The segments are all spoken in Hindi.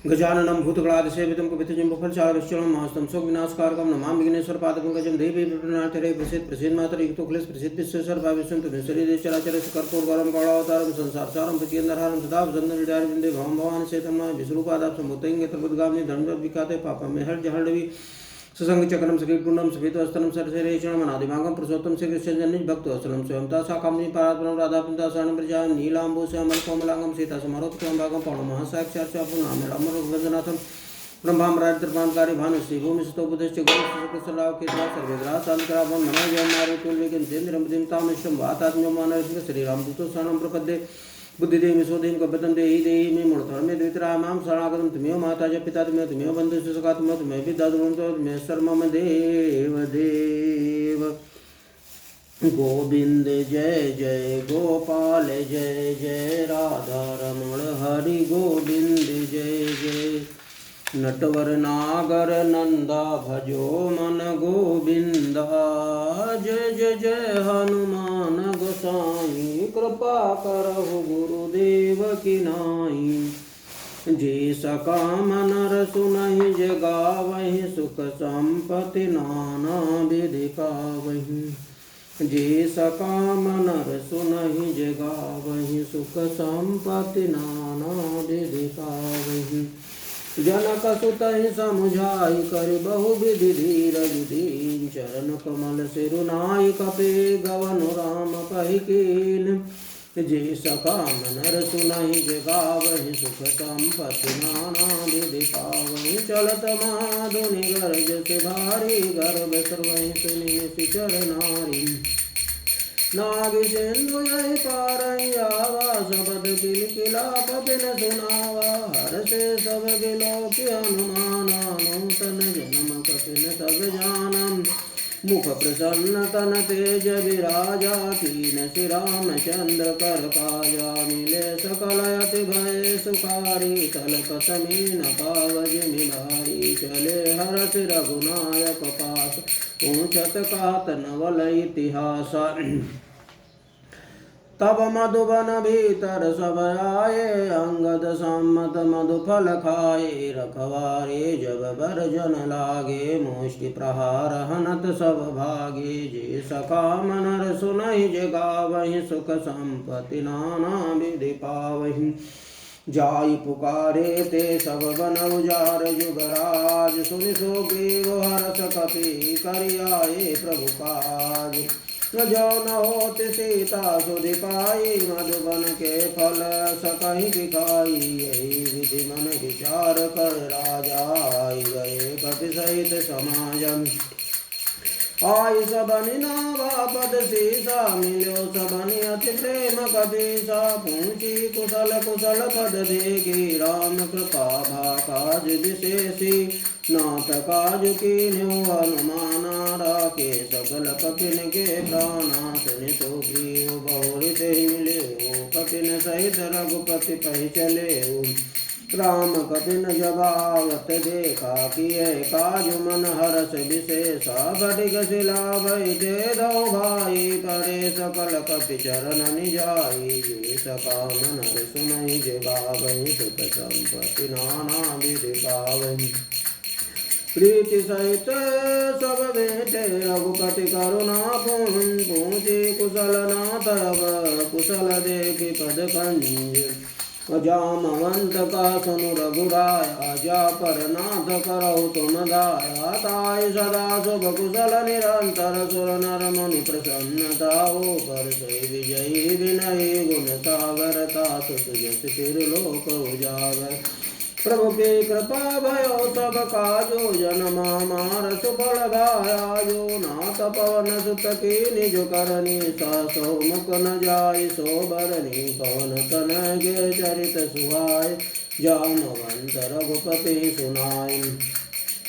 गजाननं भूतगणादिसेवितं कपितजम्बुफलचारुश्चलं महास्तं शोकविनाशकारकं नमामि विघ्नेश्वरपादपङ्कजं देवी विप्रणार्थरे प्रसिद्ध विश्वेश्वरभाविष्यन्तु शरीरेश्वराचार्यस्य कर्पूरवरं कालावतारं संसारसारं भुजगेन्द्रहारं सदा वन्दे भवान् चेतं विष्णुपादाब्जं भूतैङ्गतर्बुद्गामिनी धर्मविख्याते पापं हर्जहर्डवि ससंगचक्रम सकीर्णम सफेदवस्तनम सरसरेशनम अनादिमागम पुरुषोत्तम श्री कृष्णजन्य भक्तवत्सलम स्वयं तासा कामनी पारात्मनम राधापिता शरणं प्रजा नीलांबुसमल कोमलांगम सीता समारोह भागम पौर्णमः साक्षात् नाम रामरघुवंदनाथम ब्रह्मामराजत्रपांकारी भानुश्री भूमिस्थो बुधश्च गुरुशुक्लसलाव केतवा सर्वेद्रा सालकराभं नमः जयमारुतुल्यकं चेन्द्रमदिं तामिष्टं वातात्म्यमानरसिंह श्रीरामदूतो शरणं प्रपद्ये बुद्धिदेवी स्वदेव कपतम देहि देहि मे मूर्धर्मे द्वितरामां शरणागतं तुमेव माता च पिता तुमेव बन्धुश्च सखा तुमेव विद्या तुमेव सर्वमम देव देव। गोविंद जय जय गोपाल जय जय राधा रमण हरि गोविंद जय जय। नटवर नागर नंदा भजो मन गोविंदा जय जय जय हनुमान गोसाई कृपा करहु गुरुदेव की नाई। जे सका मन सुनहि जे गावहि सुख संपत्ति नाना विधि पावहि। जे सका मन सुनहि जे गावहि सुख संपत्ति नाना विधि पावहि। जनक सुतहि समुझाई कर बहु विधि धीर विधि चरण कमल सिरुनाई कपे गवन राम कहि कीन। जे सका मनर सुनहि जे गावहि सुख संपत्ति नाना विधि पावहि। चलत महाधुनि गर्ज से भारी गर्भ सर्वहि सुनि सिचर नारी। नाग सिंधु यही पारैयावा शबद किलकिला कपिन सुनावा। हर से सब गिलो कि हनुमाना नूतन जन्म कपिन तब जानम। मुख प्रसन्न तन तेज विराजा कीन श्री रामचंद्र कर काजा। मिले सकल अति भय सुखारी तलपत मीन पावज मिलारी। चले हरष रघुनायक पास ऊंचत कात नवल इतिहास। तब मधुबन भीतर सब आए अंगद सम्मत मधुफल खाए। रखवारे जब बरजन लागे मुष्टि प्रहार हनत सब भागे। जे सका मनर सुनहि जे गावहि सुख संपत्ति नाना विधि पावहि। जाई पुकारे ते सब बन उजार जुगराज। सुनि सुग्रीव हर्ष कपि करि आए प्रभु काज। जो न होत सीता सुधि पाई मधुबन के फल सकहि दिखाई। यही विधि मन विचार कर राजा आई गए कपि सहित समाजम। आई सबनि नावा पद सीसा मिलो सबनि अति प्रेम कपीसा। पूछी कुशल कुशल पद देगी राम कृपा भा काज विशेषी। नाथ काज कीन्यो हनुमाना राखे सकल कपिन के प्राणा। सुनि सुग्रीव बहुरित मिले कपिन सहित रघुपति पहि चले। राम कपिन जबावत देखा किए काज मन हरष विशेषा। बटिक शिला भई दे दो भाई करे सकल कपि चरण निजाई। जे सका मन सुनहि जे गावहि सुख संपत्ति नाना विधि पावहि। प्रीति सहित सब बेटे रघुपति करुणा पूंजी कुशल नाथ अब कुशल देखि पद कंज। जामवंत का सुनु रघुराया जा पर नाथ करहु तुम दाया। ताई सदा शुभ कुशल निरंतर सुर नर मुनि प्रसन्नता पर से विजयी विनयी गुण सागर तात सुजस तिरलोक उजागर। प्रभु की कृपा भयो सब काजो जनमा मार सुफल भाया। जो नाथ पवन सुत की निज करनी सो मुख न जाय सो बरनी। पवन तनगे चरित सुहाय जामवंत रघुपति सुनाय।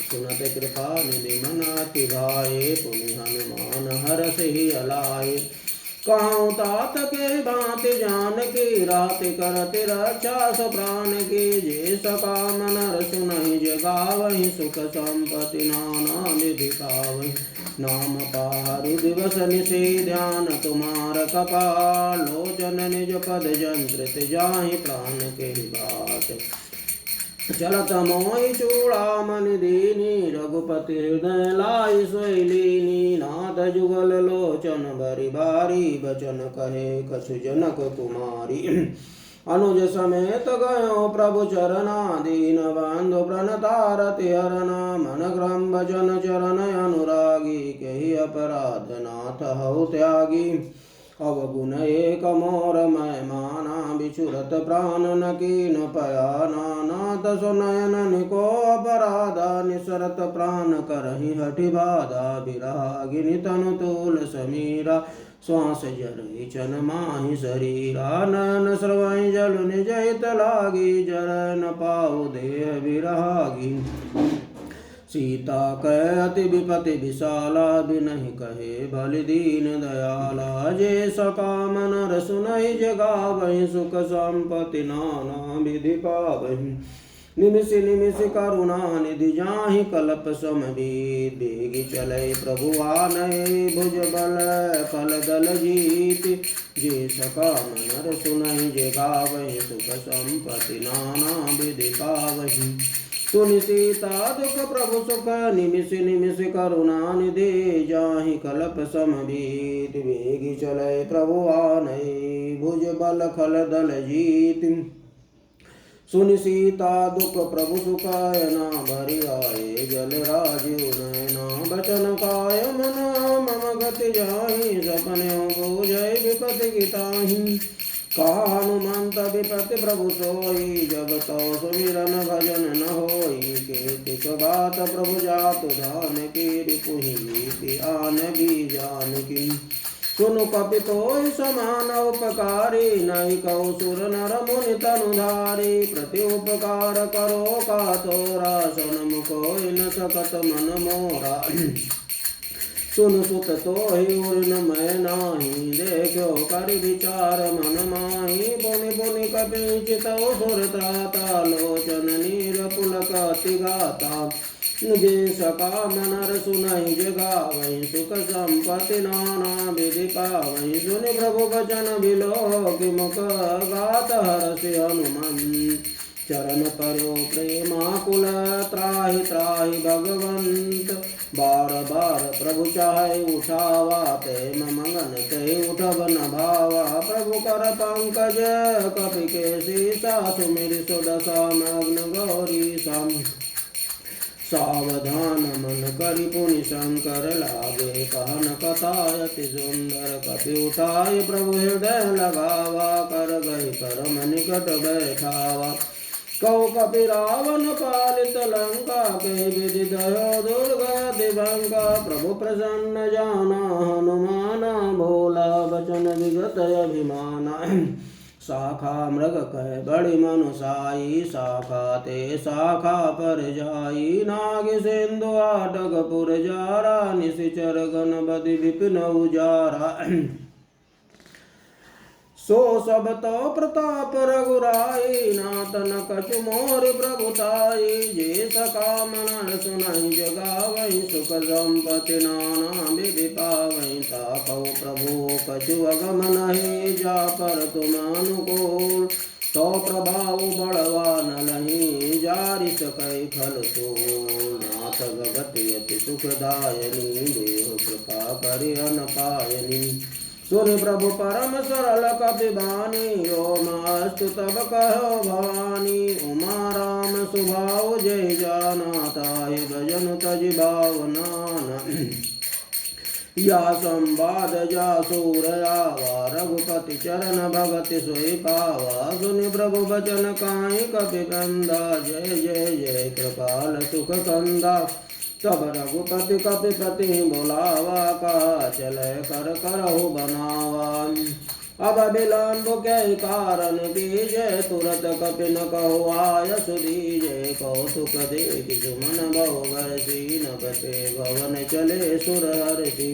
सुनत कृपा निधि मनाति भाए पुनि हनुमान हरष ही अलाए। कहूँ तात के भांति जानकी राति करति रक्षा सो प्राण की। जे सका मनर सुनहि जे गावहि सुख संपत्ति नाना विधि पावहि। नाम पारु दिवस निशि ध्यान तुम्हार कपाल। लोचन निज पद जंत्रित जाहि प्राण के बात। चलत मोहि चूड़ामणि दीनी रघुपति हृदय लाई सोईलीनी नाथ जुगल लोचन बरि बारी बचन कहे कछु जनक कुमारी अनुज समेत गयो प्रभु चरना दीन बंधु प्रणतारति हरना मन क्रम भजन चरण अनुरागी कही अपराध नाथ हौ त्यागी अवगुण एक मोर मैं माना बिछुरत प्राण न कीन पयाना नाथ सुनयन निको अपराधा निसरत प्राण करहि हठि बाधा विरागिनी तनु तूल समीरा श्वास जरहि चन माहि शरीरा नयन स्रवहि जल निज हित लागी जर न पाऊ देह विरागी सीता कह अति विपति विशाला बिनहि कहे भलि दीन दयाला जे सकाम नर सुनहि जगावहि सुख संपत्ति नाना विधि पावहि निमिषि निमिषि करुणा निधि जाहि कल्प समवीत बेगी चलै प्रभु आनय भुज बल फल दल जीत जे सकाम नर सुनहि जगावहि सुख संपत्ति नाना विधि पावहि सुनि सीता दुख प्रभु सुख निमिष निमिष करुणा निधि जाहि कल्प समवीत वेगी चलै प्रभु आनय भुज बल खल दल जीत सुनि सीता दुख प्रभु सुख ना भरि आए जल राजीव नयना बचन काय मन मम गति जाहि सपने बुझै विपति गिताहि कहा हनुमंत विपति प्रभु सोई जब तो सुमिरन भजन न होई कीर्तिक बात प्रभु जातु धान की रिपुहि आन बीजान की सुनु कपितोहि समान उपकारी नहीं कौ सुर नर मुनि तनुधारी प्रति उपकार करो का तोरा सन कोई न सकत मन मोरा सुन सुत तो ही उर्न मैं नाही देखो कर विचार मन माही बुनि बुनि कपि चितौ सुरता लोचन नीर पुलक अति गाता जे सकाम नर सुनहि जगावहि सुख संपत्ति नाना विधि पावहि सुनि प्रभु वचन बिलोकि मुख गात हर्षि हनुमंत चरण परो प्रेमाकुल त्राहि त्राहि भगवंत बार बार प्रभु चाहे उठावा प्रेम मंगन ते उठब न भावा प्रभु कर पंकज कपि के सीसा सुमिर सुदशा मग्न गौरी सम सावधान मन करि पुनि शंकर लागे कहन कथा अति सुंदर कपि उठाय प्रभु हृदय लगावा कर गहि परम निकट बैठावा कौ कपि रावण पालित लंका के विधि दयो दुर्गा दिवंका प्रभु प्रसन्न जाना हनुमाना भोला बचन विगत अभिमाना शाखा मृग कह बड़ी मनुसाई शाखा ते शाखा पर जाई नाग सिंधु आटक पुर जारा निशिचर गण बदि विपिन उजारा सो सब तो प्रताप रघुराई नातन कछु मोर प्रभुताई जे सकाम नर सुनहि जगावहि सुख संपत्ति नाना विधि पावहि तापौ प्रभु कछु अगम नहि जा पर तुम अनुकूल तो प्रभाव बड़वान नहीं जारि सकै फल तोल नाथ भगति अति सुखदायनी देव कृपा करि अन पायनी सुनि प्रभु परम सरल कपि बानी ओम अस्तु तब कहो भवानी उमा राम सुभाव जय जाना ताहि भजन तजि भावनाना या संवाद जा सूर आवा रघुपति चरण भगति सोई पावा सुनि प्रभु बचन काई कपि कंदा जय जय जय कृपाल सुख कंदा तब रघुपति कपिपति बोलावा कहा चले कर करहु बनावा अब विलंब के कारण कीजय तुरत कपि न कहो आय सुदीजय कौतुक देख सुमन बहु बरसी नपते भवन चले सुर हर्षि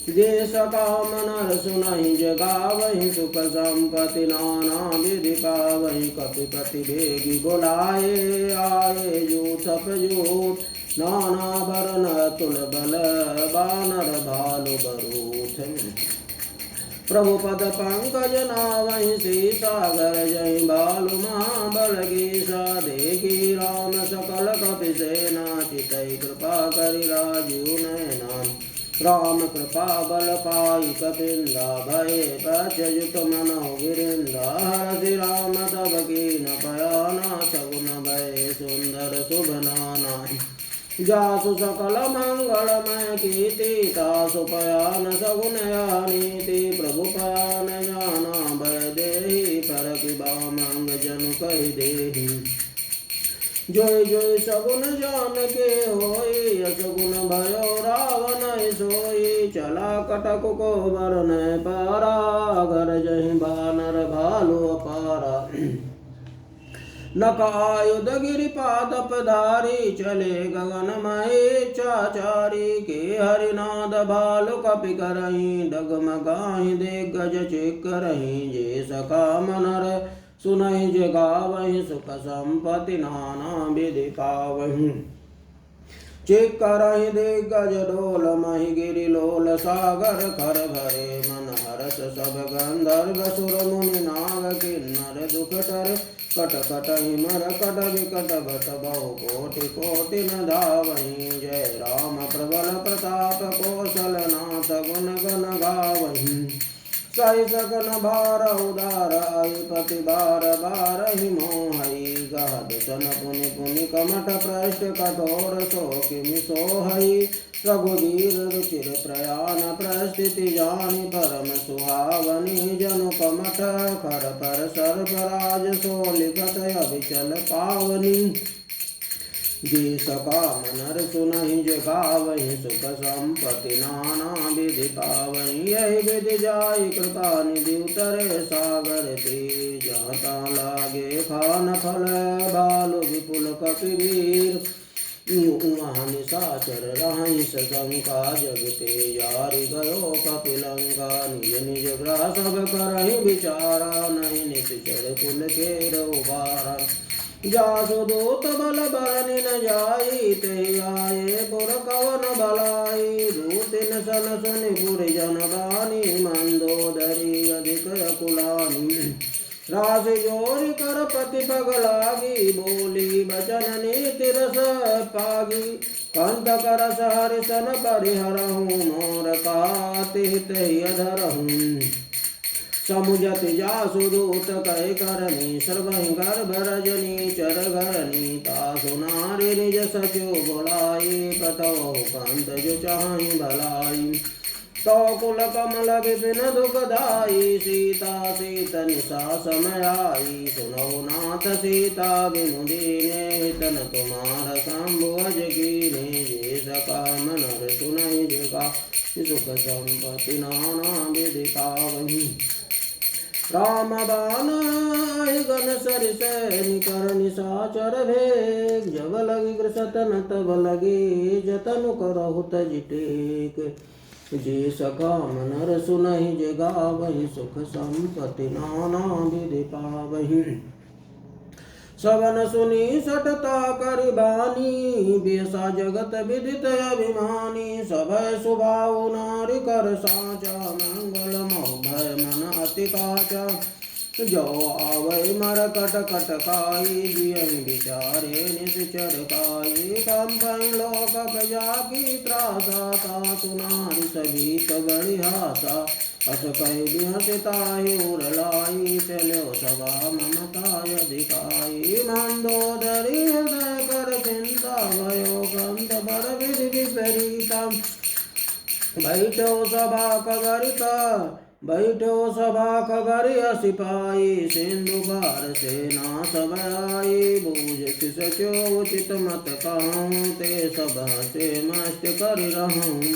जे सकाम नर सुनहि जगावहि सुख संपत्ति नाना विधि पावहि कपिपति भेगी बुलाए आए जूठप जूठ नाना भरन तुल बल बानर भालु बरूथ प्रभु पद पंकज नावहि सी सागर जय बालु महाबल गीसा देखी राम सकल कपि सेना चितई कृपा करि राजीव नैना राम कृपा बल पाई कपिंदा भये पच्युत मनो गिरिंदा हरसि राम तब कीन पयाना सगुन भय सुंदर शुभ नाना जासु सकल मंगलमय कीर्ति तासु पयान सगुन नीति प्रभु पयान जाना भय देहि पर किबा मंग जनु कहि देहि जोय जोय सगुन जान के होई असगुन भयो रावण सोई चला कटक को बरन पारा घर जहि बानर भालु अपारा नक आयुध गिरिपादप धारी चले गगन महे चाचारी के हरिनाद भालु कपि करही डगमगाहि दिग्गज चिक करही जे सका मनर सुनहि जे गावहि सुख संपत्ति नाना विधि पावहि चिक करहि दिग्गज डोल महि गिरि लोल सागर खर भरे मन हरस सब गंधर्व सुर मुनि नाग किन्नर दुख टर कट कटहि मर कट विकट भट बहु कोटि कोटि न धावहि जय राम प्रबल प्रताप कौशल नाथ गुण गण गावहि सहि सकन भार उदार आई पति बार बार ही मोहई गहद सन पुनि पुनि कमठ पृष्ठ कठोर सो किमि सोहई रघुवीर रुचिर प्रयाण प्रस्थिति जानि परम सुहावनी जनु कमठ कर पर सर्पराज सो लिखत अभिचल पावनी जी सका मनर सुनहि जे गावहि सुख संपत्ति नाना विधि पावहि यही विधि जाय कृपा निधि उतरे सागर ते जाता लागे खान फल बालु विपुल कपिवीर वहाँ निशाचर रहि सशंका जगते यारि गयो कपिलंका निज निज ग्रह सब करहि विचारा नहीं निश्चर कुल के रउबारा जासु दूत बल बरनि न जाई ते आये पुर कवन भलाई दूतिन सन सुनि पुर जन बानी मंदोदरी अधिक कुलानी राशि जोरी कर पति पग लागी बोली बचन नीति रस पागी कंत कर सहरि सन परिहरहूँ मोर काति हित अधरहूँ समुझत जासु दूत कह करनी सर्वहि गर्भ रजनी चर घरनी तासु नारी निज सचो बोलाई प्रतव कंत जो चाहि भलाई तो कुल कमल विपिन दुखदाई सीता सीत निशा समय आई सुनौ नाथ सीता बिनु दीने तन तुम्हार शंभुअज कीने जे सका मनर सुनहि जगा सुख संपत्ति नाना विधि पावहि राम बाण गण सरिस निकर निशाचर भेग जब लगी ग्रसतन तब लगी जतनु करहु तज टेक जे सका मनर सुनहि जे गावहि सुख संपत्ति नाना विधि पावहि सवन सुनी सटता करि बानी बेसा जगत विदित अभिमानी सभय सुभाव नारि कर साचा मंगल मोह भय मन अति काचा जो आवै मर कट कट काई जियहि विचारे निश्चर काई कंपन लोक प्रजाकी त्रासा तासु नारि सभी कबड़िहासा अस कहि बिहसिताहि उरलाई चलो सभा ममताय अधिकाई मंदोदरी हृदय कर चिंता भयो गंध बर विधि विपरीता बैठो सभा खगरिय सिपाही सिंधु बार सेना सब आई बूझ सचो उचित मत कहूँ ते सब से मस्त कर रहूँ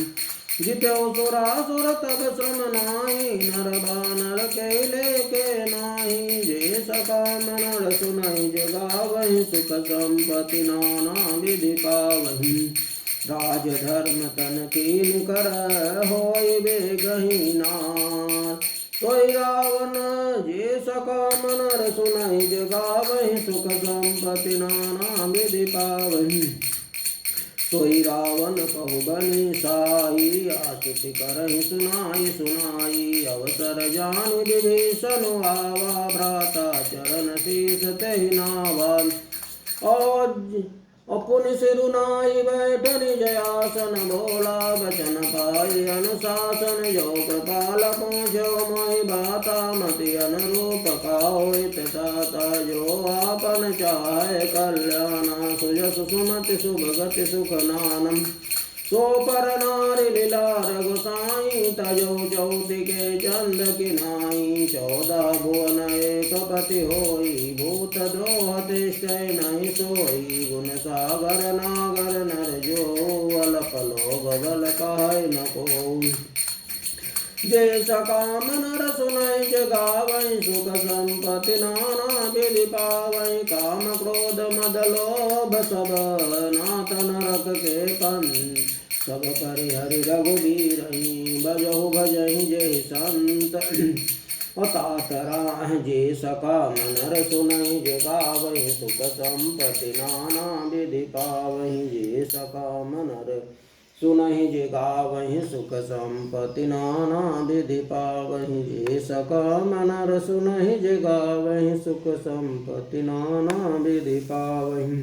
जित्यो सुरासुर तब श्रम नाहि नर बानर कैले के नाहि जे सका मनर सुनहि जगावहि सुख संपत्ति नाना विधि पावहि राज धर्म तन कीन कर होय बेगहि नार सोई रावण जे सका मनर सुनहि जगावहि सुख संपत्ति नाना विधि पावहि सोई रावण कहु बनि साई, आस्तुति करहि सुनाई सुनाई। अवसर जानि विभीषण आवा, भ्राता चरण शीस तेहि नावा। अपुनि सिरुनाई बैठ निज आसन, भोला बचन पाई अनुशासन। जो कृपाल पहुँचो मोहि बाता, मति अनुरूप काहुइ ताता। जो आपन चाहे कल्याण, सुजस सुमति सुभगति सुख नानम। सो पर नारि लीला रघुसाई, तजो चौदिके चंद किनाई। 14 भुवन एक पति होई, भूत द्रोह तिष्ठै नहीं सोई। गुण सागर नागर नर जो, अल्प लोभ बल कहै न कोई। जय सकाम नर सुनहि जगावहि, सुख संपत्ति नाना विधि पावहि। काम क्रोध मद लोभ सब, नाथ नरक के पंथ। सब परिहरि रघुबीरहि, भजहु भजहि जय संत। तात राह जे सकाम नर सुनहि जगावहि, सुख संपत्ति नाना विधि पावहि। जे सकाम नर सुनहि जगावहि, सुख संपत्ति नाना विधि पावहि। जे सकाम नर सुनहि जगावहि, सुख संपत्ति नाना विधि पावहि।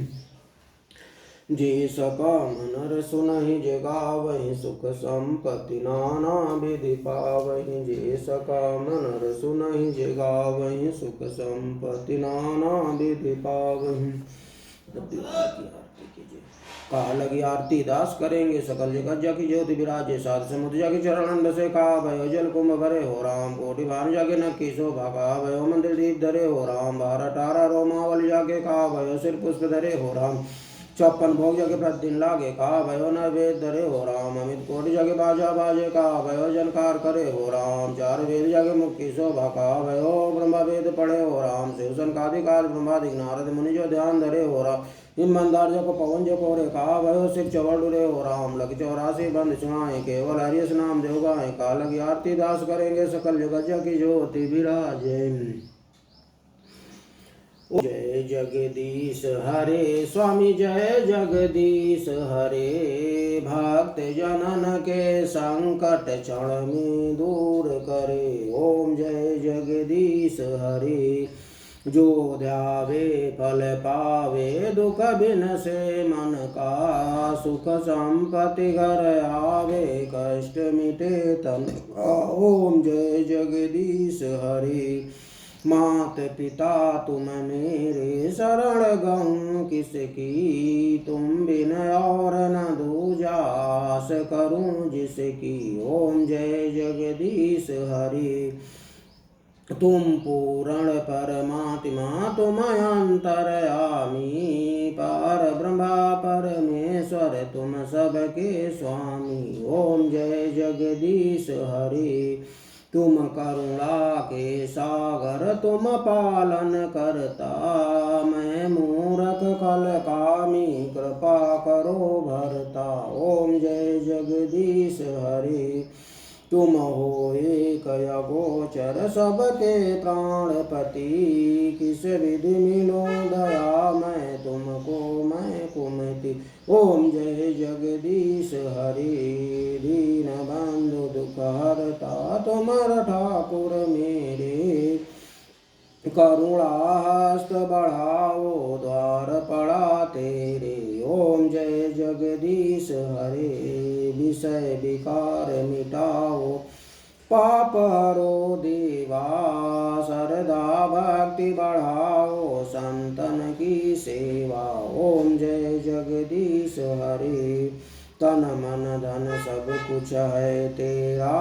जे सकाम नर सुनहि जगावहि, सुख संपत्ति नाना विधि पावहि। जे सकाम नर सुनहि जगावहि, सुख संपत्ति नाना विधि पावहि। कहा लगी आरती दास करेंगे, सकल जगत जग ज्योति विराजे। साध समुद्र जग चरण से कहा भयो, जल कुंभ भरे हो राम। कोटि भानु जाके नक्की शोभा कहा भयो, मंदिर दीप धरे हो राम। 12 18 रोमावल जाके कहा भयो, सिर पुष्प धरे हो राम। 56 भोग जगे प्रतिदिन लागे कहा भयो, नैवेद्य धरे हो राम। अमित कोटि जगे बाजा बाजे कहा भयो, जनकार करे हो राम। 4 वेद जगे मुक्ति शोभा कहा भयो, ब्रह्मा वेद पढ़े हो राम। शिव सनकादिक आदि ब्रह्मादिक नारद मुनि जो ध्यान धरे हो राम। हिमंदार जप पवन जो कोरे कहा भयो, सिर चवर डुरे हो राम। लग 84 बंद सुनाए, केवल हरियस नाम देव गाए। कहा लगी आरती दास करेंगे, सकल जगत जग ज्योति विराजे। जय जगदीश हरे स्वामी, जय जगदीश हरे। भक्त जनन के संकट क्षण में दूर करे। ओम जय जगदीश हरे। जो ध्यावे फल पावे, दुख बिन से मन का। सुख संपत्ति घर आवे, कष्ट मिटे तन का। ओम जय जगदीश हरे। मात पिता तुम मेरे शरण गऊँ किसकी। तुम बिन और न दूजा, आस करूँ जिसकी। ओम जय जगदीश हरे। तुम पूर्ण परमात्मा तुम अंतर्यामी। पार ब्रह्मा परमेश्वर तुम सबके स्वामी। ओम जय जगदीश हरे। तुम करुणा के सागर तुम पालन करता। मैं मूर्ख कल कामी, कृपा करो भरता। ओम जय जगदीश हरे। तुम हो एक अगोचर सबके प्राणपति। किस विधि मिलो दया मैं तुमको मैं कुमति। ओम जय जगदीश हरे। दीन बंधु दुख हरता तुमर ठाकुर मेरे। करुणा हस्त बढ़ाओ, द्वार पड़ा तेरे। ओम जय जगदीश हरे। विषय विकार मिटाओ, पाप हरो देवा। श्रद्धा भक्ति बढ़ाओ, संतन की सेवा। ओम जय जगदीश हरे। तन मन धन सब कुछ है तेरा।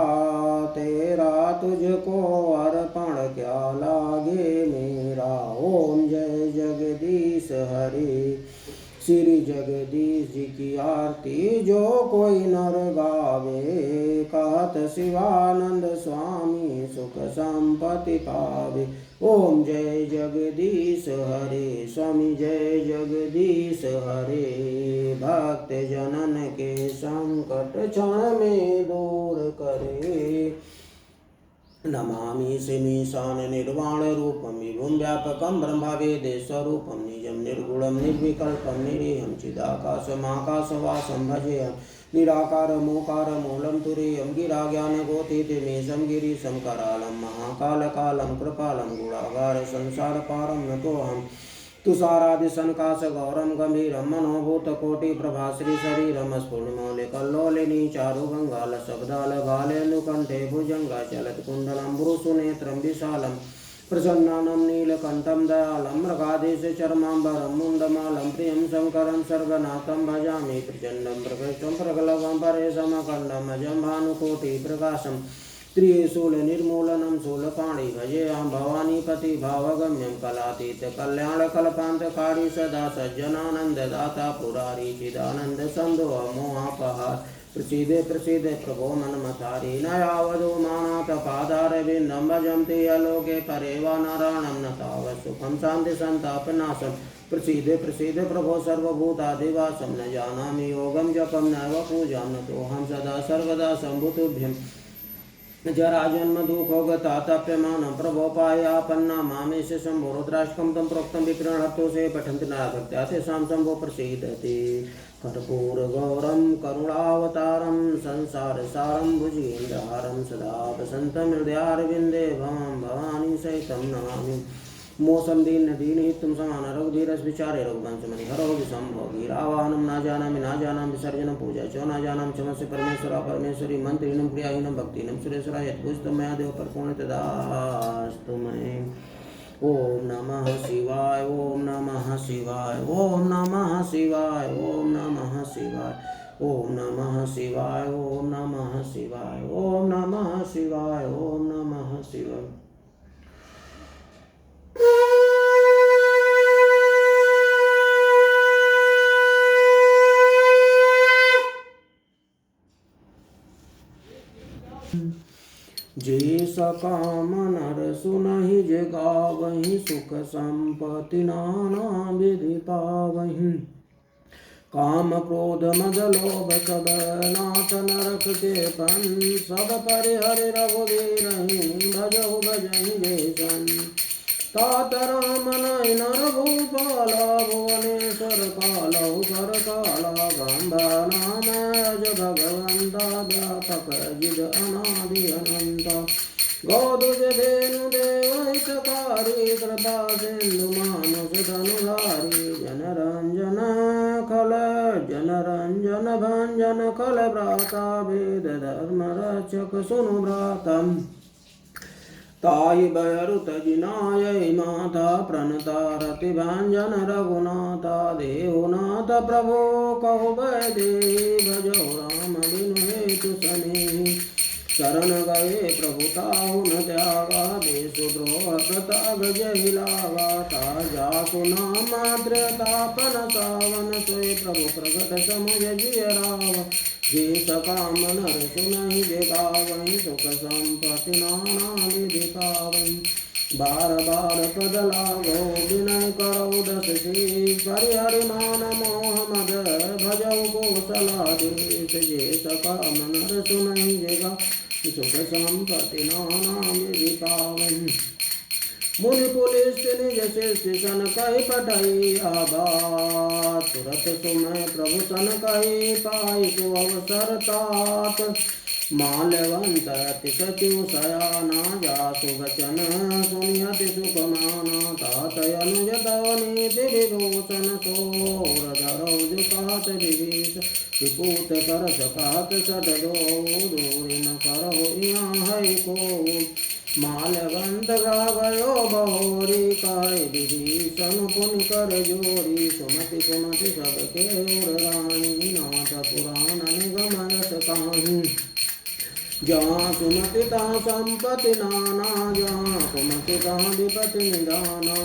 तेरा तुझको अर्पण क्या लागे मेरा। ओम जय जगदीश हरे। श्री जगदीश जी की आरती जो कोई नर गावे। कहत शिवानंद स्वामी सुख संपत्ति पावे। ओम जय जगदीश हरे। स्वामी जय जगदीश हरे। भक्त जनन के संकट क्षण में दूर करे। नमामि श्रीमीशान निर्वाण रूपं विभुं व्यापकं ब्रह्मवेदेश्वरूपं निजं निर्गुणं निर्विकल्पं निरीहं चिदाकाशमाकाशवासं भजेऽहं निराकारमोकारमूलं तुरीयं गिराज्ञानगोतीतिमीशं गिरीशं करालं महाकालकालं कृपालं गुणागार संसारपारं नतोऽहं तुषारादिशनकाशगौरं गम्भीरं मनोभूतकोटिप्रभाश्रीशरीरं स्फुटमौलिकल्लोलिनी चारुगङ्गालशब्दालगालेन्दुकण्ठे भुजङ्गाचलत्कुण्डलं भ्रूसुनेत्रं विशालं प्रसन्नानं नीलकण्ठं दयालं मृगाधीशचर्माम्बरं मुण्डमालं प्रियं शङ्करं सर्वनाथं भजामि प्रचण्डं प्रकृष्टं प्रगलभं परेशमखण्डम् अजं भानुकोटिप्रकाशम् त्रिशूलनिर्मूलनं शूलपाणि भजेऽहं भवानीपति भावगम्यं कलातीत कल्याणकल्पान्तकारी सदा सज्जनानन्ददाता पुरारी चिदानन्द सन्दोहमोहापहार प्रसीदे प्रसीदे प्रभो मन्मथारी न यावदो मानाथपादारविन्दं भजन्ति अलोके परे वा नारायणं न तावत् सुखं शान्ति सन्तापनाशं प्रसीदे प्रसीदे प्रभो सर्वभूतादिवासं न जानामि योगं जपं नैव पूजां नतोऽहं सदा सर्वदा शम्भुतुभ्यं जराजन्म दुःखोगतातप्यमानं प्रभोपायापन्ना मामेश शम्भो रुद्राष्टकं तं प्रोक्तं विक्रणहर्तो से पठन्ति नाभक्त्या तेषां शम्भो प्रसीदति कर्पूरगौरं करुणावतारं संसारसारं भुजगेन्द्रहारं सदा वसन्तं हृदयारविन्दे भवां भवानी सहितं नमामि मौसम दीन दीनहितं समान रघुधीरस विचारे रघुवंशमणि हरो विशंभो वीरावाहनं न जानामि विसर्जनं पूजा च न जानामि चमस्य परमेश्वरा परमेश्वरी मंत्रिणं प्रियाहीनं भक्तिनं सुरेश्वरा यत्पूजितं मया देव परपूर्ण तदास्तु मे। ओम नमः शिवाय ओम नमः शिवाय ओम नमः शिवाय ओम नमः शिवाय ओम नमः शिवाय ओम नमः शिवाय ओम नमः शिवाय ओम नमः शिवाय। जे सकाम नर सुनहि जे गावहि सुख संपत्ति नाना विधि पावहि काम क्रोध मद लोभ सब नाथ नरक के पन सब परिहरि रघुवीर भजहु भजहि जैसन तात राम नय नर भूपाल भुवनेश्वर कालहु कर काला गंधा नाम अज भगवंता व्यापक जिद अनादि अनंता गौदुज धेनु देवहितकारी कृपा सिंधु मानुष धनुधारी जनरंजन भंजन खल भ्राता वेद धर्म रक्षक सुनु भ्रातम ताई बयरुत जिनाय माता प्रणता रति भंजन रघुनाथा देवनाथ प्रभो कहु दे भजो राम बिनु हेतु सनेहि शरण गए प्रभु ताहु न त्यागा देशुद्रोह प्रताप जहि लागा ताजा सुना मात्र तापन सावन सोय प्रभु प्रगट समुझ जिय राव जे सकाम नर सुनहि जे गावहि सुख संपत्ति नाना विधि पावहि बार बार पद लागो विनय करौ दस शीष हरि मान मोह मद भजौ कौशलाधीश जे सकाम नर सुनहि जे गावहि सुख संपत्ति नाना विधि पावहि मुनि पुलिस निज शिष्य सन कहि पठई आबा तुरत सुमय प्रभु सन कहि पाई को अवसर तात माल्यवंत अति सचिव सयाना जासु वचन सुनियति सुख माना तात अनुज नीति विभूषण सोर धरौ जुकात विभीष विपूत कर सकात सद दो दूरी न करहो यहाँ है को माल्यवंत गावयो बहोरी काय विभीषण पुन कर जोरी सुमति कुमति सबके उर रानी नाथ पुराण निगम यश कहानी जहाँ सुमति तहाँ संपत्ति नाना जहाँ कुमति तहाँ विपत्ति निदाना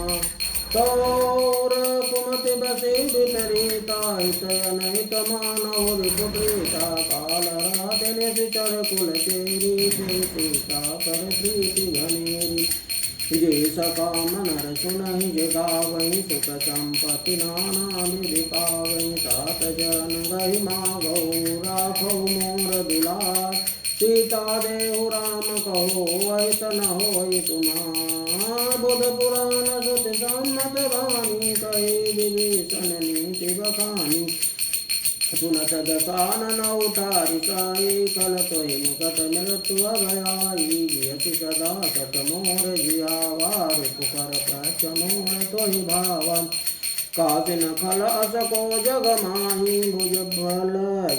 तौर कुमति बसे विपरीता हितयन हित मानव रिपुप्रीता काल रात निश्चर कुल तेरी सीता पर प्रीति घनेरी जे सकाम नर सुनहि जे गावहि सुख संपत्ति नाना विधि पावहि तात जन गहि मागौ राखौ मोर दुलार सीता देहु राम कहो अहित न होई तुमा बुध पुराण सुत सम्मत वाणी कही विभीषण नीति बखानी सुनत दसानन उतारि साई कल तोहि निकट मृत्यु अभयाई यति सदा सत मोर जियावार पुकर कछ मोर तोहि भावा कासिन खल असको जग माही भुज बल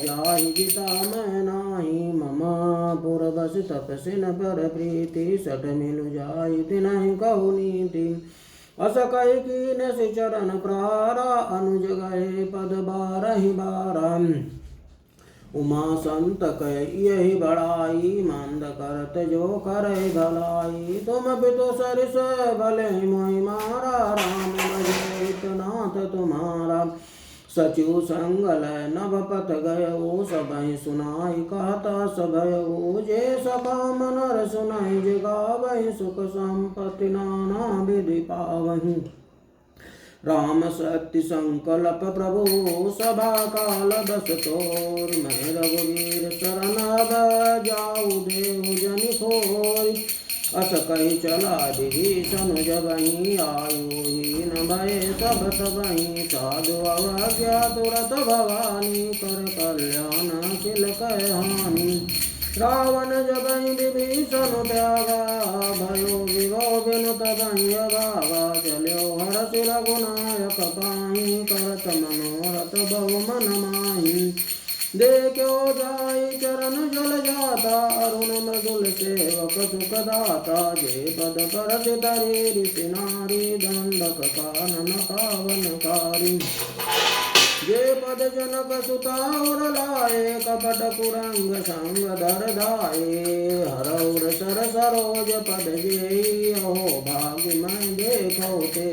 जाहि जिता मैं नाही मम पुर बस तपसिन पर प्रीति सट मिलु जाई तिनहि कहु नीति अस कहि कीन से चरण प्रारा अनुज गए पद बारहि बारा उमा संत कह यही बड़ाई मंद करत जो करे भलाई तुम पितु सरिस भले मोहि मारा राम भजे नाथ तुम्हारा सचु संगल नभपत गयो सबहि सुनाई कहता सभयो जे सखा मनर सुनाई जे गावहि सुख संपत्ति नाना विधि पावहि राम शक्ति संकल्प प्रभु सभा काल बस तोर मैं रघुवीर शरण जाऊ देहु जनि खोरी अस कही चला विभीषण जबहि आयुहीन भय सब तबहि साधु अवज्ञा तुरत भवानी कर कल्याण किल कह हानि रावण जबहि विभीषण त्यागा भयो विभो बिनु तबहि अगावा चल्यो हरषि रघुनायक काहि करत मनोरथ बहु मन माहि देखो जाई चरण जल जाता अरुण मृदुल सेवक सुख दाता जे पद पर सितरी ऋषि नारी दंडक कानन पावनकारी जे पद जनक सुता और लाए कपट कुरंग संग धर धाये हरौर सर सरोज पद जे हो भाग्य मैं देखो ते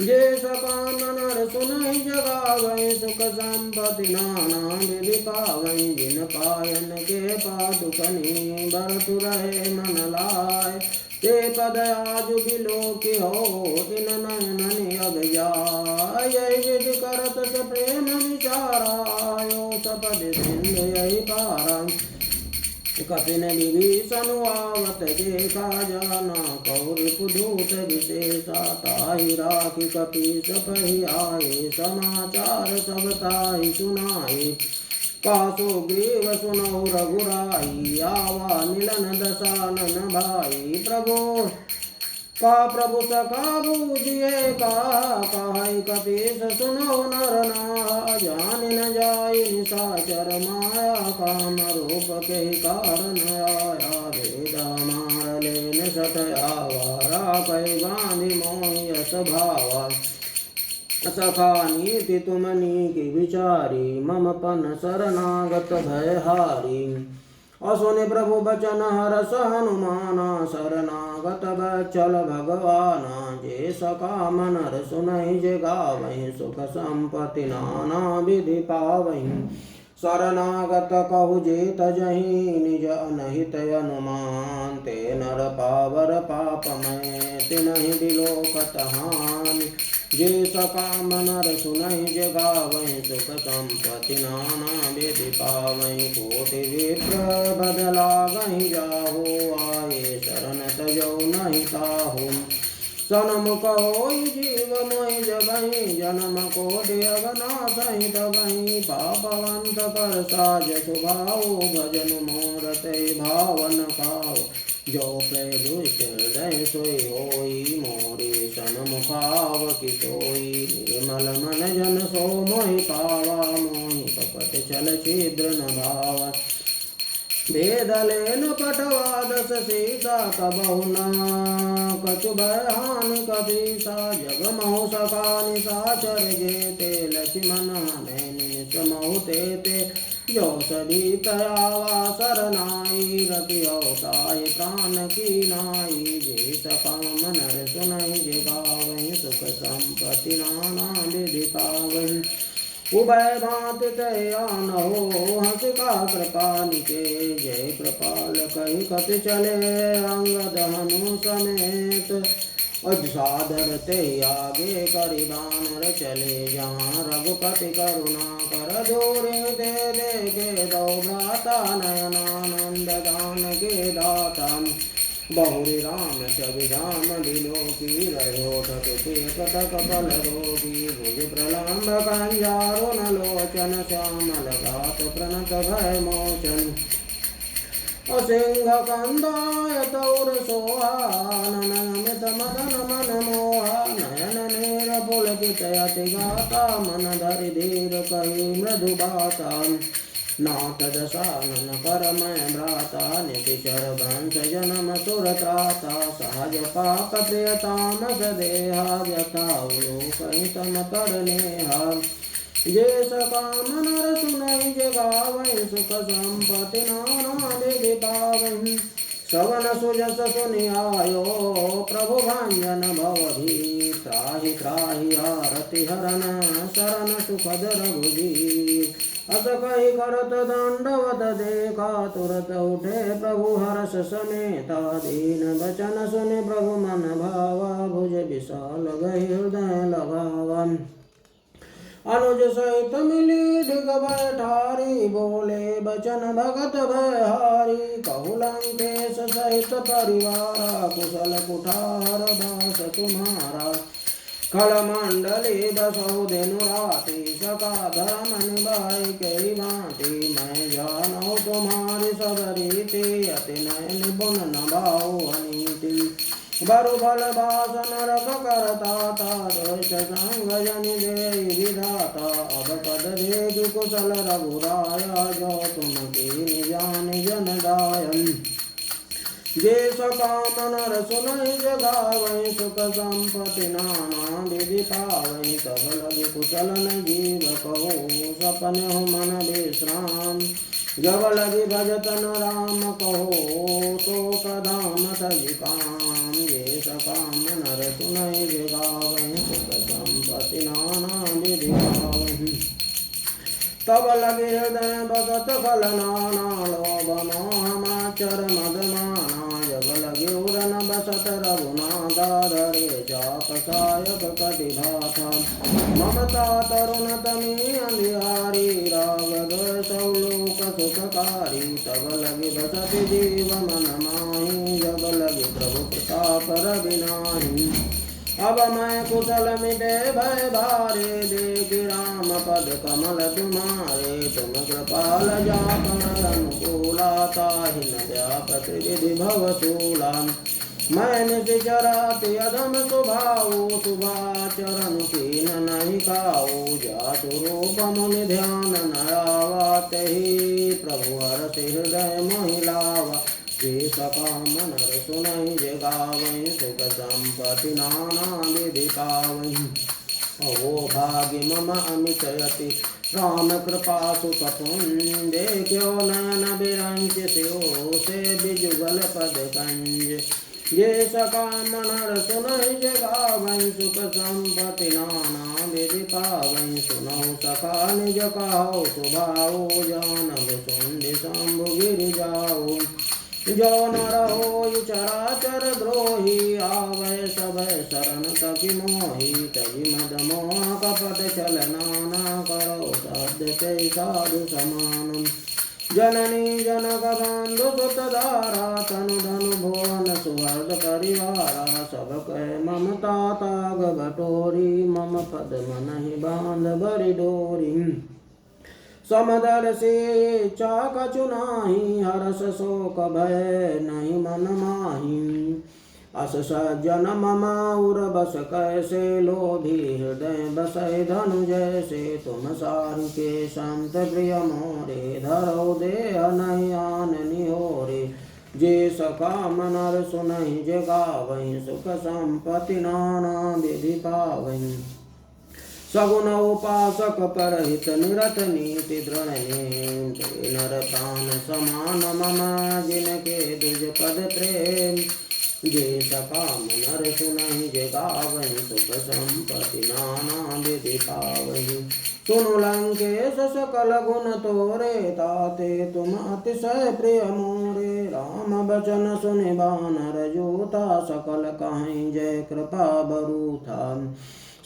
जे सकाम नर सुनहि जगावहि सुख संपत्ति नाना विधि पावहि जिन पायन के पादुकनि बरतु रहे मन लाय ते पद आजु बिलोकि हो इन नयन अब जाय यही विधि करत स प्रेम विचारायो सपद सिंधु यही पारा कपिन विभीषण आवत देखा जाना कौरपुदूत विशेषा ताहि राखि कपि सपहि आए समाचार सब ताहि सुनाए कासो ग्रीव सुनौ रघुराई आवा मिलन दसानन भाई प्रभु सखा बूझिए काहि कपीस सुनो नर ना जान न जाय निशाचर माया काम रूप के कारण आया वेद मार लेन सटया वारा कई गांधी मोहि यस भावा सखा नीति तुम नीति विचारी मम पन शरणागत भयहारी असुनि प्रभु बचन हरस हनुमाना शरणागत बचल भगवाना जे सखा मनर सुनहि जे गावहि सुख संपत्ति नाना विधि पावहि शरणागत कहु जे तजहि निज अनहित अनुमान ते नर पावर पापमय तिनहि बिलोकत हानि जे सकाम नर सुनहि जे गावहि सुख संपत्ति नाना विधि पावहि कोटि विप्र बदलागहि जाहु आये शरण तजौ नहि ताहु सनमुख होई जीव मोहि जबहि जन्म कोटि अवनाशहि तबहि पापवंत कर साज सुभाऊ भजन मोर ते भावन खाओ जो पे दुष्ट हृदय सोई होई मोरे सनमुखाव कि सोई निर्मल मन जन सो मोहि पावा मोहि कपट छल छिद्र न भावा भेदलेन पटवा दस सीता कबहु न कछु भय हानि कपीसा जग महु सका निशाचर जेते लक्ष्मण नैनि समहु तेते जो सदी तयावा शरणाई रति अवताय प्राण की नाई जे सका मनर सुनहि जे गावहि सुख संपत्ति नाना विधि पावहि उभय भांत तयान हो हंसिका कृपाल के जय कृपाल कही कपि चले अंगद हनु समेत अज सादर ते आगे करि बानर चले जहाँ रघुपति करुणा कर जोरे ते देखे दो भ्राता नयनानंद दान के दाता बहुरी राम छवि धाम दिलो की रहो ठकुते कटक बल रोगी भुज प्रलम्ब कंजारो न लोचन श्यामल गात प्रणत भय मोचन असिंह कंदाय तौर सोहान नमित मदन मन मोहा नयन नेर पुलकित अति गाता मन धरि धीर कहि मृदु बाता नाथ दशानन करमय भ्राता नितिशर वंश जनम सुर त्राता सहज पाप प्रियतामस देहा व्यथावलोकहि तम कर नेहा जे सकाम नर सुनहि जगावहि सुख संपत्ति नाना विधि पावहि श्रवण सुजस सुनियायो प्रभु भंजन भवधि त्राहि त्राहि आरति हरन शरण सुखद रघुबीर अस कहि करत दंडवत देखा तुरत उठे प्रभु हर्ष समेता दीन बचन सुनि प्रभु मन भावा भुज विशाल गहि हृदय लगावा अनुज सहित मिली दिग बैठारी बोले बचन भगत भयहारी कहु लंकेश सहित परिवारा कुशल कुठार दास तुम्हारा खलमंडली बसौ दिनु राति सका धर्म निभाई कई भांति मैं जानौ तुम्हारी सब रीति अति नय निपुण नभाओ अनीति बरु फल भाषण रख करता दोष संग जन दे विधाता अब पद देख कुशल रघुराया जो तुम की जान जन दायन जे सकाम नर सुनहि जगावहि सुख संपत्ति नाना विधि पावहि तब लगे कुशल न जीव कहो सपन हो मन विश्राम जब लगे भजतन राम कहो तो कदाम तजि काम जे सकाम नर सुनहि जगावहि सुख संपत्ति नाना विधि पावहि तब लगे हृदय भगत फल नाना लोभ मोह माचर मदमाना जब लगे उड़न बसत रघुनाथा धरे चाप सायक कटि भाथा ममता तरुण तमी अंधियारी राग द्वेषौ लोक सुखकारी तब लगे बसत जीव मन माही जब लगे प्रभु प्रताप रविनाही अब मैं कुशल मिटे भय भारे देखि राम पद कमल तुम्हारे तुम कृपाल जाकर अनुकूला ताहि न व्यापत विधि भव शूला मैं निशिचराति अधम स्वभाव शुभाचरण कीन नहीं खाऊ जातु रूप मुनि ध्यान न आवा तहि प्रभु हरषि हृदय मोहिलावा जे सकाम नर सुनहि जगावहि सुख संपत्ति नाना विधि पावहि अहो भाग्य मम अमित यति राम कृपा सुख पुण्य देखो नयन बिरंच स्यो से बिजुगल पद कंज जे सकाम नर सुनहि जगावहि सुख संपत्ति नाना विधि पावहि सुनौ सखा निज कहो सुभाओ जानब सुंदि शंभु गिरि जाओ जो न रहो चराचर द्रोही आवै सब शरण तकी मोही तजी मद मोह कपट चल नाना करो साध्य से साधु समान जननी जनक बंधु सुत धारा तनु धनु भुवन सुहृद परिवारा सब कह ममता ताग बटोरी मम पद मन ही बांध बरि डोरी समदल से चाक चुनाही हरस शोक भय नहीं मन माही अस सज्जन ममाउर बस कैसे लोभी हृदय बसै धनु जैसे तुम सारु के संत प्रिय मोरे धरो देह नहीं आन निहोरे जे सकाम नर सुनहि जगावहि सुख संपत्ति नाना विधि पावहि सगुन उपासक परहित निरत नीति दृढ़ नर प्राण समान मम जिनके द्विज पद प्रेम जे सकाम नर सुनहि जगावहि सुख संपत्ति नाना विधि पावहि सुनु लंकेश सकल गुण तोरे, ताते तुम अतिशय प्रिय मोरे। राम बचन सुनि बानर जोता, सकल कहीं जय कृपा बरूथा।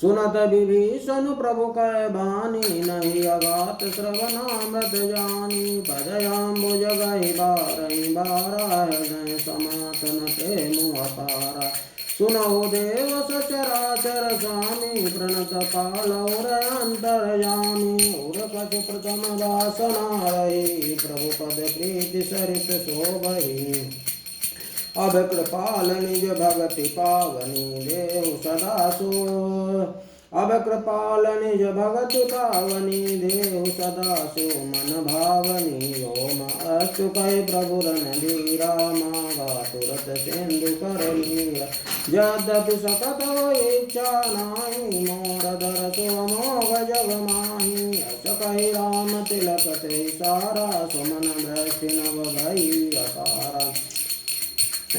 सुनत विभीषण प्रभु कै बानी, नहीं अगात श्रवणामृत जानी। पदयाम्बुज गहि बारहि बारा, हृदय समातन प्रेम अपारा। सुनौ देव सचराचर स्वामी, प्रणत पालौ अंतरयामी। और कछ प्रथम वासना रही, प्रभु पद प्रीति सरित शोभहि। अब कृपाल निज भगति पावनी, देहु सदा सो। अब कृपाल निज भगति पावनी, देहु सदा सो मन भावनी। ओम अस्तु कहि प्रभु रणधीरा, मागा तुरत सिंधु कर नीरा। यद्यपि सकत इच्छा नाहि, मोर दरसो मोह जग माहि। अस कहि राम तिलक ते सारा, सुमन दृष्टि नव भई अपारा।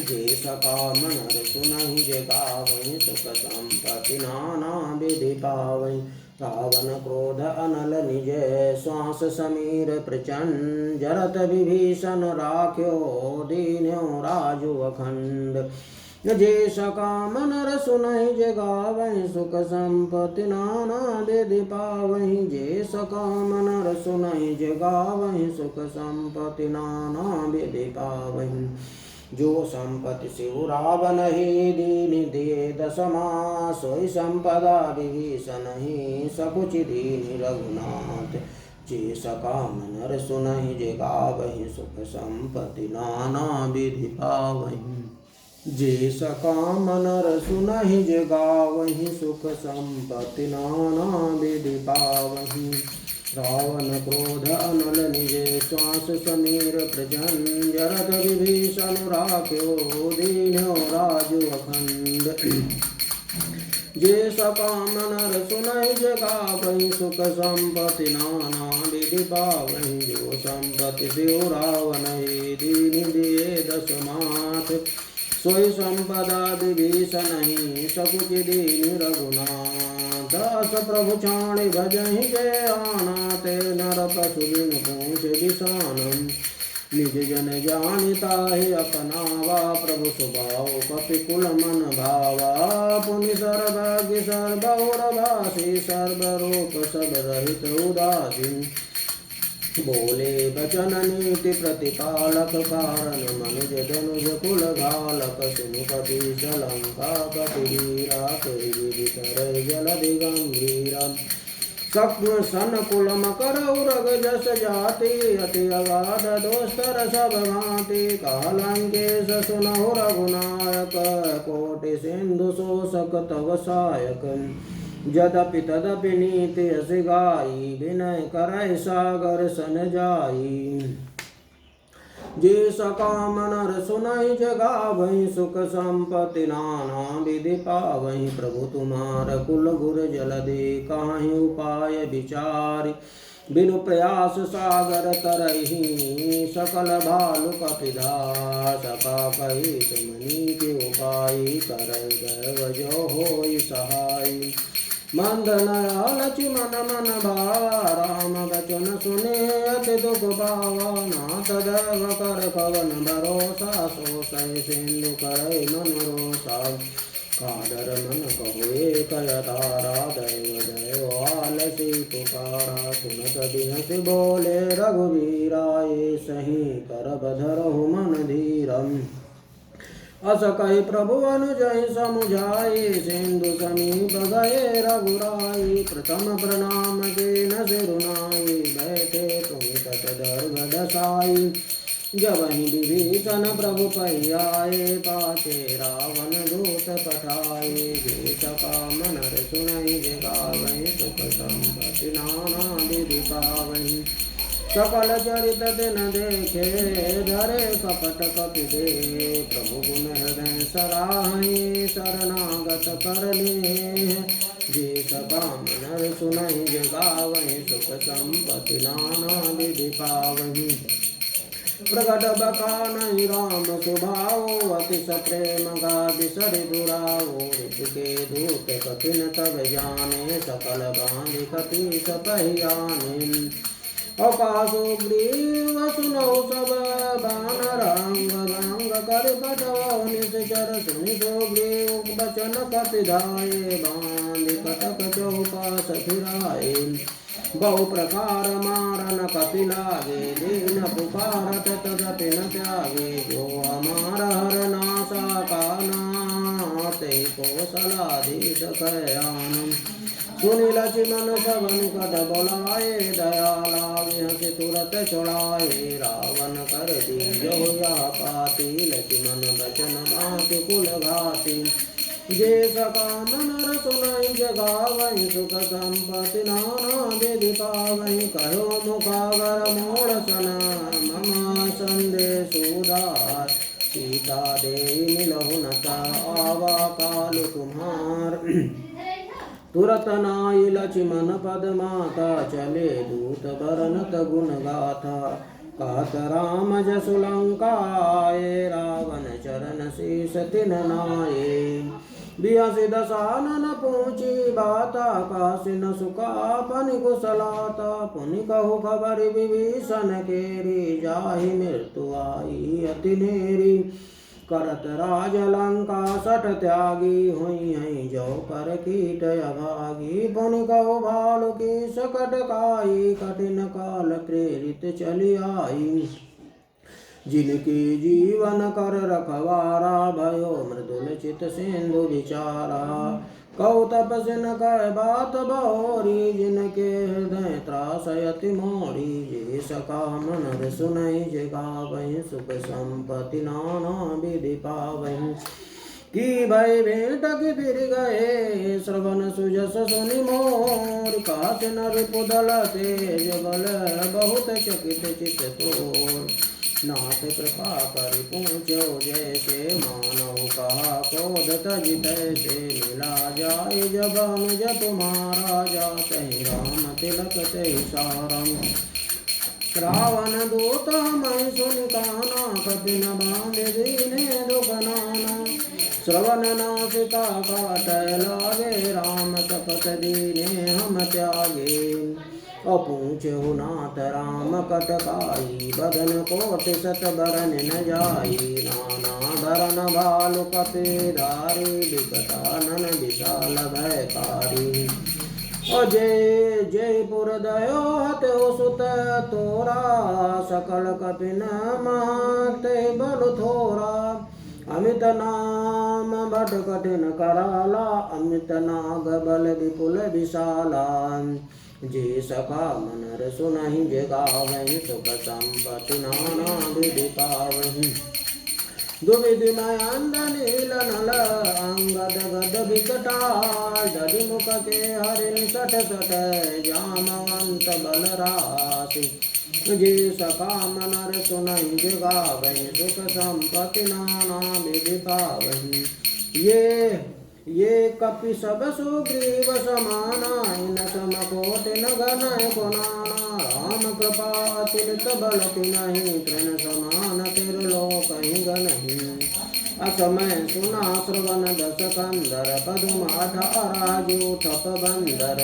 जे सका मनर सुनहि जे गावहि, सुख संपत्ति नाना विधि पावहि। रावण क्रोध अनल निज, श्वास समीर प्रचंड। जरत विभीषण राख्यो, दीन्यो राजु अखंड। जे सका मनर सुनहि जे गावहि, सुख संपत्ति नाना विधि पावहि। जे सका मनर सुनहि जे गावहि, सुख संपत्ति नाना विधि पावहि। जो संपत्ति शिव रावण ही, दीन दिए दशमा। सोई संपदा विभीषण ही, सकुच दीन रघुनाथ। जे सका मनर सुनहि जे गावहि, सुख संपत्ति नाना विधि पावहि। जे सका मनर सुनहि जे गावहि, सुख संपत्ति नाना विधि पावहि। रावण क्रोध अनल निज, श्वास समीर प्रचंड। जरत विभीषण राख्यो, दीन्यो राजु अखंड। जे सका मनर सुनहि जे गावहि, सुख संपत्ति नाना विधि पावहि। जो संपत्ति शिव रावण ही, दीन दिए दशमाथ। सोई संपदा विभीषण ही, सकुच दीन रघुनाथ। दास प्रभु छाणि भजहि जय आना, ते नर पशु बिनु पूछ बिसानम। निज जन जानिताहि अपनावा, प्रभु स्वभाव कपिकुल मन भावा। पुनि सर्वज्ञ सर्वौरभासी, सर्वरूप सब रहित उदासीन। बोले बचन नीति प्रतिपालक, कारण मनुज धनुज कुल घालक। सुनु कपीस लंका पति वीरा, तेहि विधि करहि जलधि गंभीरा। सत्व सन कुल मकर उरग जस जाति, अति अगाध दोस्तर सब भांति। कालंकेश सुनहु रघुनायक, कोटि सिंधु शोषक तव सायक। यद्यपि तदपि नीति यस गाई, विनय करहि सागर सन जाई। जे सका मनर सुनहि जे गावहि, सुख संपत्ति नाना विधि पावहि। प्रभु तुम्हार कुल गुर जलधि, काहि उपाय विचारि। बिनु प्रयास सागर तरहि, सकल भालु कपिधा। सका कहि तुम नीति उपाय, करहि दैव जो होई सहाय। मंदन लालचि मन मन भावा, राम बचन सुने अति दुख पावा। नाथ दैव कर पवन भरोसा, सो सहि सिंधु करहि मन रोसा। कादर मन कहुए कयतारा, दैव दैव आलसी पुकारा। सुनत बिहसि बोले रघुवीरा, ये सही कर बधरहु मन धीरम। अस कहि प्रभु अनुजहि समुझाई, सिंधु समीप गए रघुराई। प्रथम प्रणाम कीन सिरुनाई, बैठे तुम तट दर्भ दसाई। जबहि विभीषण प्रभु पहि आए, पाछे रावण दूत पठाए। जे सका मनर सुनहि जे गावहि, सुख संपत्ति नाना विधि पावहि। सकल चरित दिन देखे, धरे कपट कपि दे। प्रभु गुण हृदय सराहि, शरणागत कर लेह। जे सका मनर सुनहि जे गावहि, सुख संपत्ति नाना विधि पावहि। प्रगट बखान राम सुभाओ अतिश प्रेम गा बिसरि दुराओ ऋतु के दूत कठिन तब जाने सकल बांधि कपि सपहियाने अकाशो ग्रीव सुनो सब बानर अंग भंग कर बटो निश्चर सुनि ग्रीव बचन कपिधाये बांधि कटक चौपास फिराए बहु प्रकार मारन कपि लागे दीन पुकारत तदपि न त्यागे जो हमार हर नासा का नाते कौशलाधीश कयानम सुनि लक्ष्मण सब निकट बोलाए दया लागे हंसि तुरत छुड़ाए रावण कर दीजो यह पाती लक्ष्मण बचन बात कुल घाती जे सकाम नर सुनाई जगावहि सुख संपत्ति नाना विधि पावहि कहो मुखागर मोड़ सन मम संदेश उदार सीता देवी मिलहु नता आवा काल कुमार तुरत नाई लक्ष्मण पद माता चले दूत बरनत गुण गाथा कहत राम जसु लंकाए रावण चरण शीस तिन नाये बियासी दसानन पूछी बाता काशी न सुखा पनि कुशलाता पुनि कहु खबर विभीषण केरी जाहि मृत्यु आई अति नेरी करत राज लंका सठ त्यागी हुई है जो कर कीट अभागी पुनि कहो भालु की सकट काई कठिन काल प्रेरित चली आई जिनकी जीवन कर रखवारा भयो मृदुल चित सिंधु विचारा कौ तपसिन कह बात बहोरी जिनके हृदय त्रासयति मोरी जे सकाम नर सुनई जगावहि सुख संपत्ति नाना विधि पावहि की भय भेंटक फिर गए श्रवण सुजस सुनि मोर काश नर पुदल तेज बल बहुत चकित चित तोर नाथ कृपा कर पूछो जैसे मानव कहा क्रोध तज तैसे मिला जाए जब अनुज तुम्हारा जाते राम तिलक ते सारम रावण दूत मैं सुन काना कपि न बांधे दीने दुख नाना श्रवण नासिका काट लागे राम शपथ दीने हम त्यागे अपूछो नाथ राम कटकाई बदन कोट सत बरन न जाई नाना धरन भालु कपि धारी विकटानन विशाल भयकारी अजय जयपुर दयो हत सुत तोरा सकल कपिन महते बल थोरा अमित नाम बड़ कठिन कराला अमित नाग बल विपुल विशाला जे सका मनर सुनहि जगावहि सुख संपत्ति नाना विधि पावहि दुविधिमय अंध नील नल अंगद गद विकटाल दधिमुख के हरिण सठ सठ जामवंत बल राशि जे सका मनर सुनहि जगावहि सुख संपत्ति नाना विधि पावहि ये कपि सब सुग्रीव समाना इन समकोट न गनय गुणाना राम कृपा अतुलित बल तिनहि तृण समान तिरलोक ही गनहि असमय सुना श्रवण दस कंदर पदुम अठाराजु ठप बंदर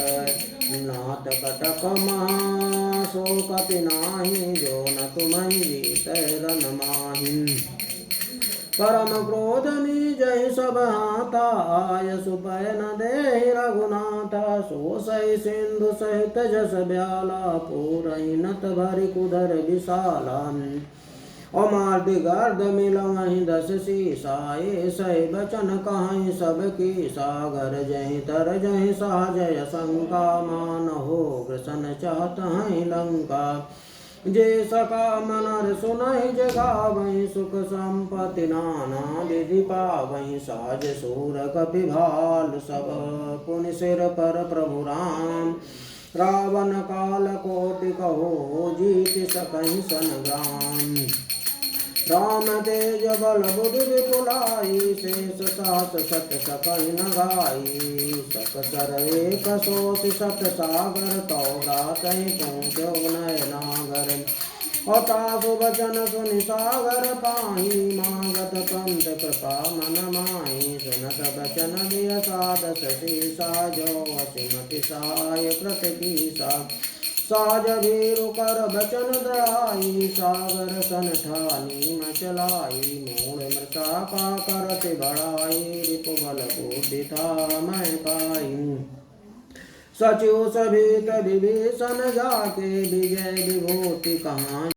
नाथ कटक महासो कपि नाही जो न तुम्हि जीत रन माहि परम क्रोध जय सब हाथा आय सुपय न दे रघुनाथा सो सही सिंधु सहित जस ब्याला पूरई नत भरि कुधर विशाला अमार्द गर्द मिलवहि दस सीसाए सही बचन कहीं सब की सागर जहि तर जहि सहजय शंका मान हो ग्रसन चाहत हैं लंका जे सका मनर सुनहि जगावहि सुख संपत्ति नाना विधि पावहि साज सूर कपि भाल सब पुनि सिर पर प्रभु राम रावण काल कोटि कहो जीत सकहि संग्राम राम तेज बल बुद्धि विपुलाई शेष सात सत सकहि न गाई सक सर एक सोच सत सागर तौरा कहीं पहुँचो नय नागर अतासु वचन सुनि सागर पाहि मागत पंत कृपा मन माहि सुनत वचन बिय सादस शीसा जो असिमति साय प्रतिगीसा साज वीरु कर बचन दयाई सागर सन ठानी मचलाई मूल मृषा का करति बढ़ाई रिपु बल बुद्धि था मैं पाई सचिव सभित विभीषण जाके विजय विभूति कहाँ